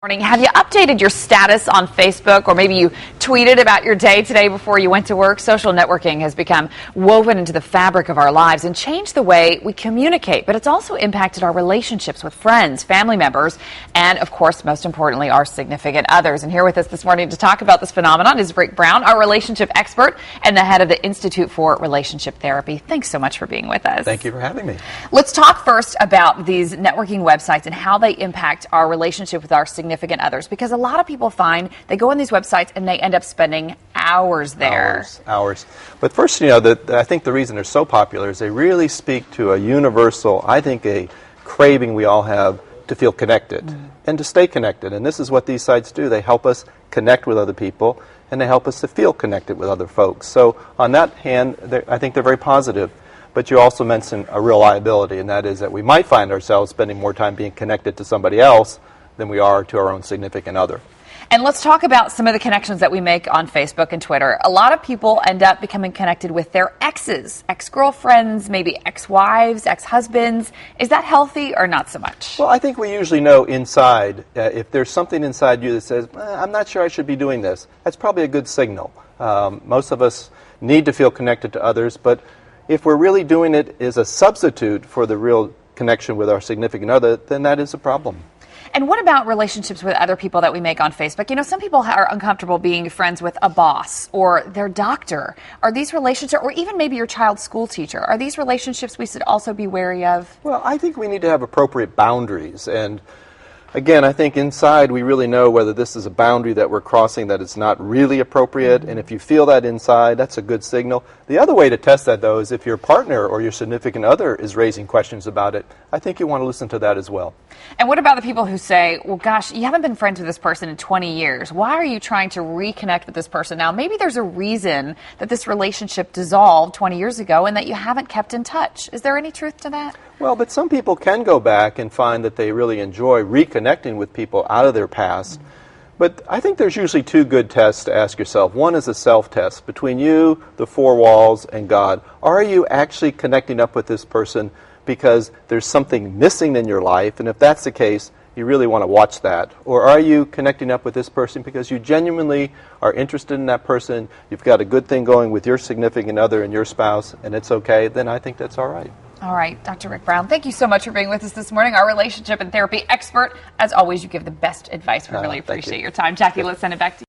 Morning. Have you updated your status on Facebook, or maybe you tweeted about your day today before you went to work? Social networking has become woven into the fabric of our lives and changed the way we communicate, but it's also impacted our relationships with friends, family members, and of course, most importantly, our significant others. And here with us this morning to talk about this phenomenon is Rick Brown, our relationship expert and the head of the Institute for Relationship Therapy. Thanks so much for being with us. Thank you for having me. Let's talk first about these networking websites and how they impact our relationship with our significant others, because a lot of people find they go on these websites and they end up spending hours there. Hours. But first, I think the reason they're so popular is they really speak to a universal, I think, a craving we all have to feel connected and to stay connected. And this is what these sites do. They help us connect with other people, and they help us to feel connected with other folks. So on that hand, I think they're very positive. But you also mentioned a real liability, and that is that we might find ourselves spending more time being connected to somebody else than we are to our own significant other. And let's talk about some of the connections that we make on Facebook and Twitter. A lot of people end up becoming connected with their exes, ex-girlfriends, maybe ex-wives, ex-husbands. Is that healthy or not so much? Well, I think we usually know inside, if there's something inside you that says, I'm not sure I should be doing this, that's probably a good signal. Most of us need to feel connected to others, but if we're really doing it as a substitute for the real connection with our significant other, then that is a problem. And what about relationships with other people that we make on Facebook? You know, some people are uncomfortable being friends with a boss or their doctor. Are these relationships, or even maybe your child's school teacher, are these relationships we should also be wary of? Well, I think we need to have appropriate boundaries. And again, I think inside we really know whether this is a boundary that we're crossing that is not really appropriate. And if you feel that inside, that's a good signal. The other way to test that, though, is if your partner or your significant other is raising questions about it, I think you want to listen to that as well. And what about the people who say, well, gosh, you haven't been friends with this person in 20 years. Why are you trying to reconnect with this person now? Maybe there's a reason that this relationship dissolved 20 years ago and that you haven't kept in touch. Is there any truth to that? Well, but some people can go back and find that they really enjoy reconnecting with people out of their past. But I think there's usually two good tests to ask yourself. One is a self-test between you, the four walls, and God. Are you actually connecting up with this person because there's something missing in your life? And if that's the case, you really want to watch that. Or are you connecting up with this person because you genuinely are interested in that person, you've got a good thing going with your significant other and your spouse, and it's okay? Then I think that's all right. All right, Dr. Rick Brown, thank you so much for being with us this morning, our relationship and therapy expert. As always, you give the best advice. We really appreciate your time. Jackie, let's send it back to you.